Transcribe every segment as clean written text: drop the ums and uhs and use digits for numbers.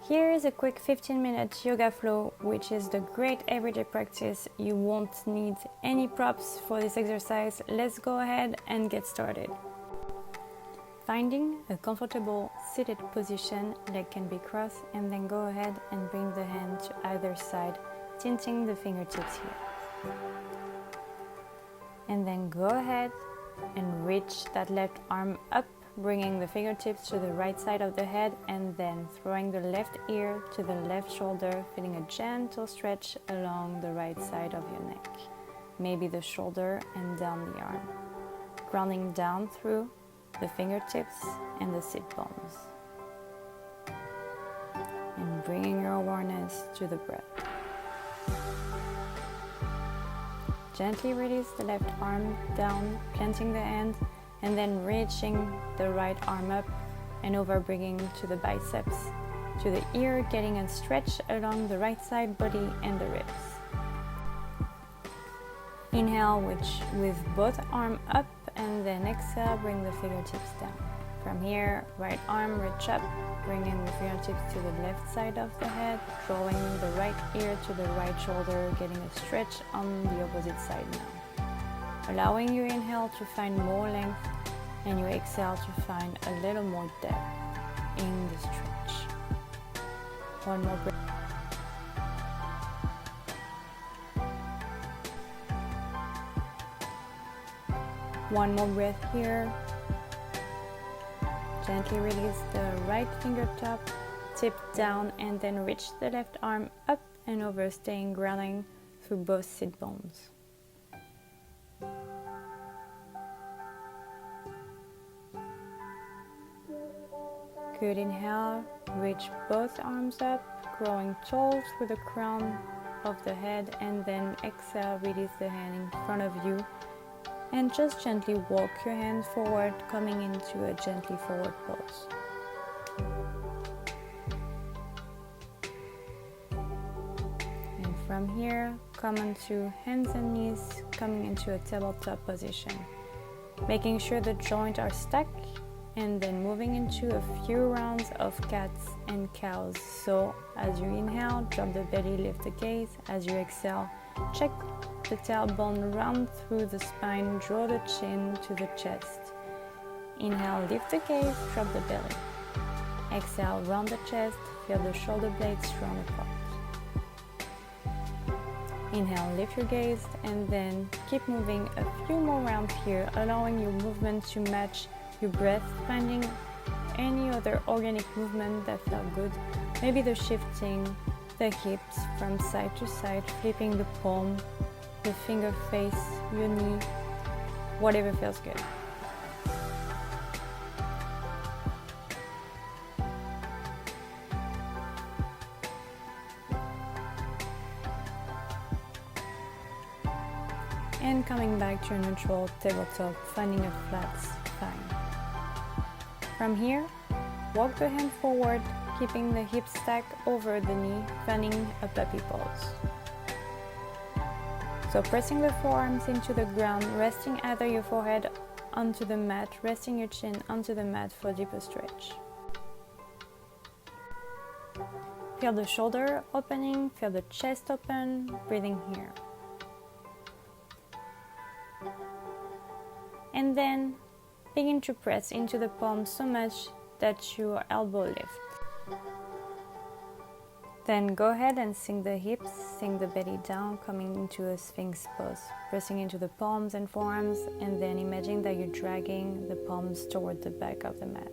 Here is a quick 15-minute yoga flow, which is the great everyday practice. You won't need any props for this exercise. Let's go ahead and get started. Finding a comfortable seated position, leg can be crossed, and then go ahead and bring the hand to either side, tinting the fingertips here. And then go ahead and reach that left arm up, bringing the fingertips to the right side of the head, and then throwing the left ear to the left shoulder, feeling a gentle stretch along the right side of your neck, maybe the shoulder and down the arm, grounding down through the fingertips and the sit bones, and bringing your awareness to the breath. Gently release the left arm down, planting the hand, and then reaching the right arm up and over, bringing to the biceps, to the ear, getting a stretch along the right side body and the ribs. Inhale with both arms up, and then exhale, bring the fingertips down. From here, right arm reach up, bringing the fingertips to the left side of the head, drawing the right ear to the right shoulder, getting a stretch on the opposite side now. Allowing your inhale to find more length and your exhale to find a little more depth in the stretch. One more breath. One more breath here. Gently release the right fingertip, tip down, and then reach the left arm up and over, staying grounding through both sit bones. Good inhale, reach both arms up, growing tall through the crown of the head, and then exhale, release the hand in front of you, and just gently walk your hand forward, coming into a gently forward pose. And from here, come onto hands and knees, coming into a tabletop position, making sure the joints are stuck, and then moving into a few rounds of cats and cows. So as you inhale, drop the belly, lift the gaze. As you exhale, check the tailbone round through the spine, draw the chin to the chest. Inhale, lift the gaze, drop the belly. Exhale, round the chest, feel the shoulder blades strong apart. Inhale, lift your gaze, and then keep moving a few more rounds here, allowing your movement to match your breath, finding any other organic movement that felt good. Maybe the shifting the hips from side to side, flipping the palm, the finger face, your knee, whatever feels good. And coming back to your neutral tabletop, finding a flat spine. From here, walk the hand forward, keeping the hips stacked over the knee, finding a puppy pose. So pressing the forearms into the ground, resting either your forehead onto the mat, resting your chin onto the mat for deeper stretch. Feel the shoulder opening, feel the chest open, breathing here. And then begin to press into the palm so much that your elbow lifts. Then go ahead and sink the hips, sink the belly down, coming into a Sphinx pose, pressing into the palms and forearms, and then imagine that you're dragging the palms toward the back of the mat.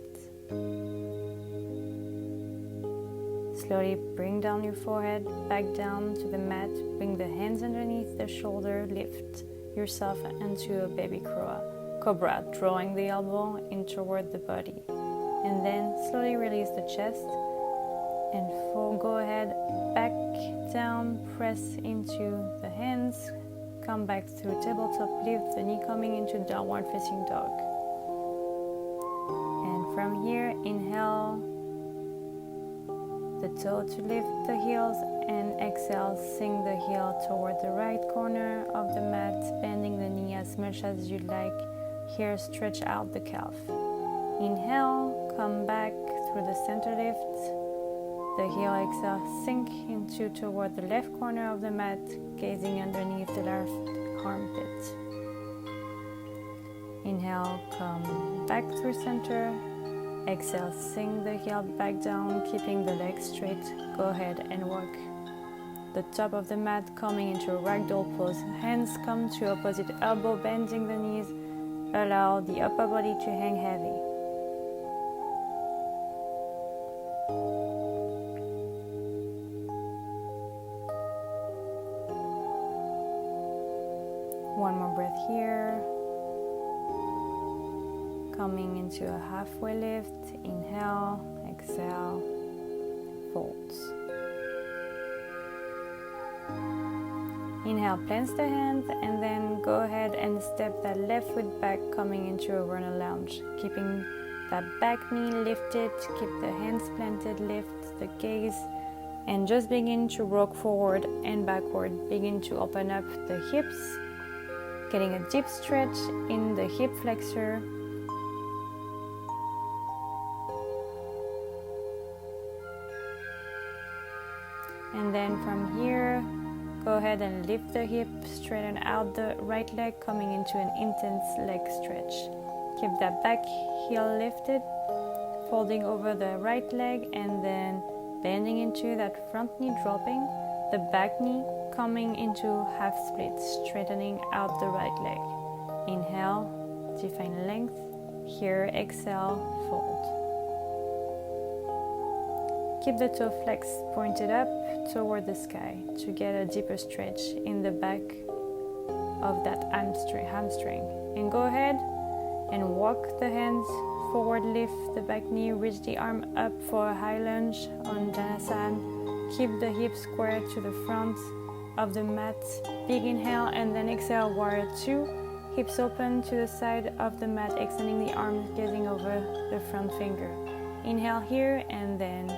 Slowly bring down your forehead, back down to the mat, bring the hands underneath the shoulder, lift yourself into a baby cobra, drawing the elbow in toward the body. And then slowly release the chest, and go ahead, back down, press into the hands, come back through tabletop, lift the knee, coming into downward facing dog. And from here, inhale the toe to lift the heels, and exhale, sink the heel toward the right corner of the mat, bending the knee as much as you'd like. Here, stretch out the calf. Inhale, come back through the center lift, the heel, exhale, sink into toward the left corner of the mat, gazing underneath the left armpit. Inhale, come back through center. Exhale, sink the heel back down, keeping the legs straight. Go ahead and walk the top of the mat, coming into a ragdoll pose. Hands come to opposite elbow, bending the knees. Allow the upper body to hang heavy. One more breath here. Coming into a halfway lift. Inhale, exhale, folds. Inhale, plant the hands, and then go ahead and step that left foot back, coming into a runner lunge. Keeping that back knee lifted, keep the hands planted, lift the gaze, and just begin to rock forward and backward. Begin to open up the hips, getting a deep stretch in the hip flexor. And then from here, go ahead and lift the hip, straighten out the right leg, coming into an intense leg stretch. Keep that back heel lifted, folding over the right leg, and then bending into that front knee, dropping the back knee, coming into half split, straightening out the right leg. Inhale, define length. Here, exhale, fold. Keep the toe flex pointed up toward the sky to get a deeper stretch in the back of that hamstring. And go ahead and walk the hands forward, lift the back knee, reach the arm up for a high lunge on Janasana. Keep the hips square to the front of the mat. Big inhale, and then exhale, warrior two. Hips open to the side of the mat, extending the arms, gazing over the front finger. Inhale here, and then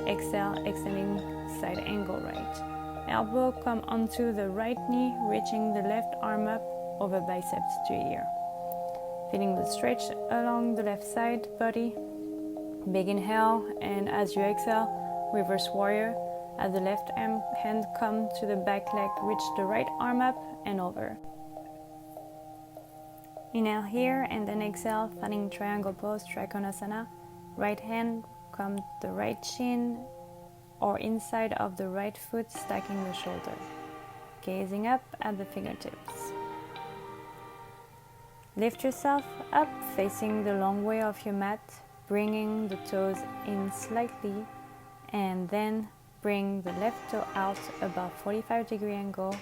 exhale, extending side angle right. Elbow come onto the right knee, reaching the left arm up over biceps to ear. Feeling the stretch along the left side body. Big inhale, and as you exhale, reverse warrior. As the left hand come to the back leg, reach the right arm up and over. Inhale here, and then exhale, finding triangle pose, Trikonasana. Right hand come to the right shin or inside of the right foot, stacking the shoulder. Gazing up at the fingertips. Lift yourself up, facing the long way of your mat, bringing the toes in slightly, and then bring the left toe out about 45-degree angle.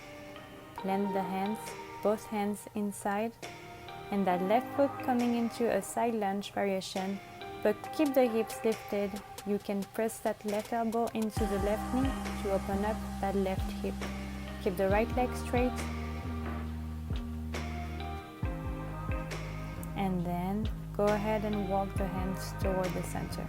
Plant the hands, both hands inside, and that left foot coming into a side lunge variation, but keep the hips lifted. You can press that left elbow into the left knee to open up that left hip. Keep the right leg straight. And then go ahead and walk the hands toward the center.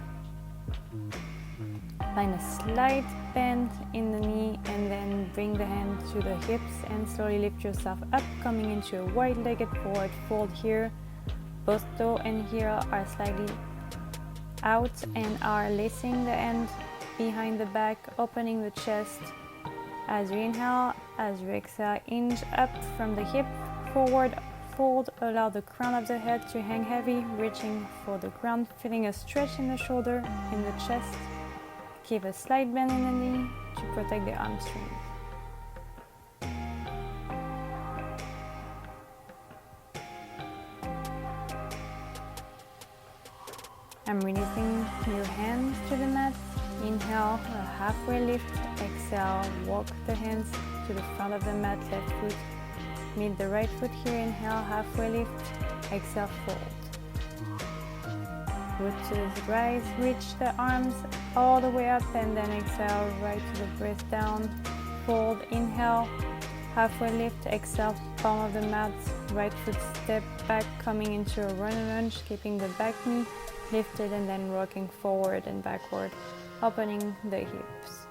Find a slight bend in the knee, and then bring the hand to the hips and slowly lift yourself up, coming into a wide-legged forward fold here. Both toe and heel are slightly out and are lacing the end behind the back, opening the chest. As you inhale, as you exhale, hinge up from the hip, forward fold, allow the crown of the head to hang heavy, reaching for the ground, feeling a stretch in the shoulder, in the chest. Keep a slight bend in the knee to protect the hamstring. I'm releasing your hands to the mat. Inhale, a halfway lift. Exhale, walk the hands to the front of the mat, left foot. Meet the right foot here. Inhale, halfway lift. Exhale, fold. Root to the rise, reach the arms all the way up, and then exhale, right to the breath down. Fold, inhale, halfway lift. Exhale, palm of the mat, right foot step back, coming into a runner lunge, keeping the back knee lifted, and then rocking forward and backward, opening the hips.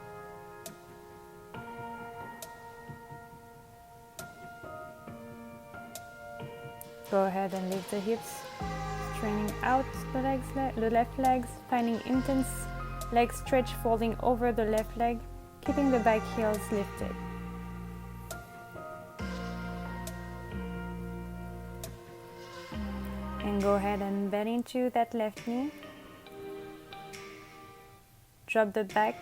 Go ahead and lift the hips, straining out the left legs, finding intense Legs stretched, folding over the left leg, keeping the back heels lifted. And go ahead and bend into that left knee. Drop the back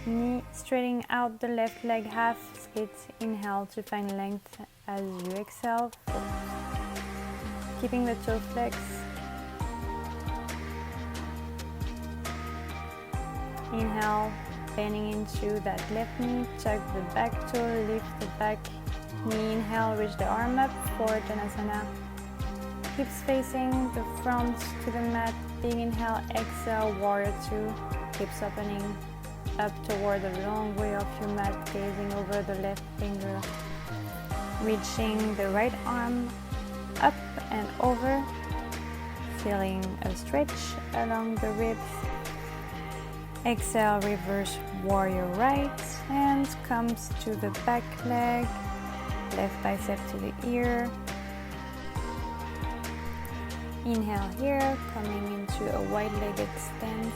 knee, straightening out the left leg half split. Inhale to find length as you exhale. Keeping the toe flex. Inhale, bending into that left knee, tuck the back toe, lift the back knee. Inhale, reach the arm up for Janasana. Hips facing the front to the mat. Big inhale, exhale, warrior two. Hips opening up toward the long way of your mat, gazing over the left finger. Reaching the right arm up and over. Feeling a stretch along the ribs. Exhale, reverse warrior right. Hand comes to the back leg. Left bicep to the ear. Inhale here, coming into a wide-legged stance.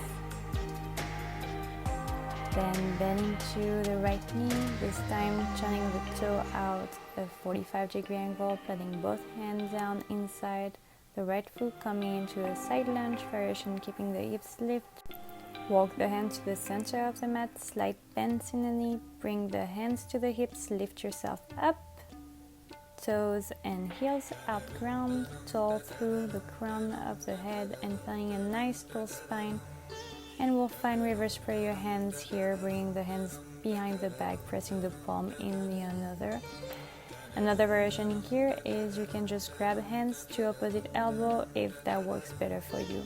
Then bend into the right knee, this time turning the toe out a 45-degree angle, planting both hands down inside the right foot, coming into a side lunge variation, keeping the hips lift. Walk the hands to the center of the mat, slight bends in the knee, bring the hands to the hips, lift yourself up. Toes and heels out ground, tall through the crown of the head and finding a nice tall spine. And we'll find reverse prayer hands here, bringing the hands behind the back, pressing the palm in the another. Another variation here is you can just grab hands to opposite elbow if that works better for you,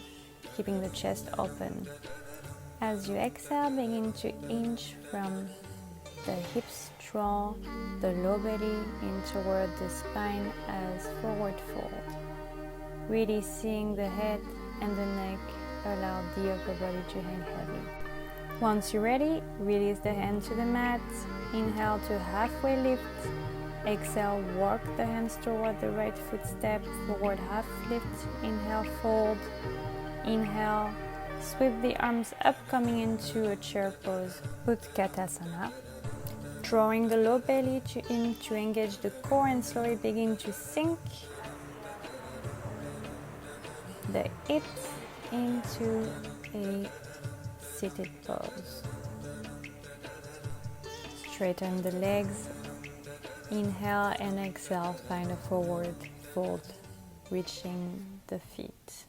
keeping the chest open. As you exhale, begin to inch from the hips, draw the low belly in toward the spine as forward fold. Really seeing the head and the neck, allow the upper body to hang heavy. Once you're ready, release the hand to the mat. Inhale to halfway lift. Exhale, walk the hands toward the right footstep, forward half lift. Inhale, fold. Inhale, sweep the arms up, coming into a chair pose, Utkatasana. Drawing the low belly in to engage the core and slowly begin to sink the hips into a seated pose. Straighten the legs. Inhale and exhale, find a forward fold, reaching the feet.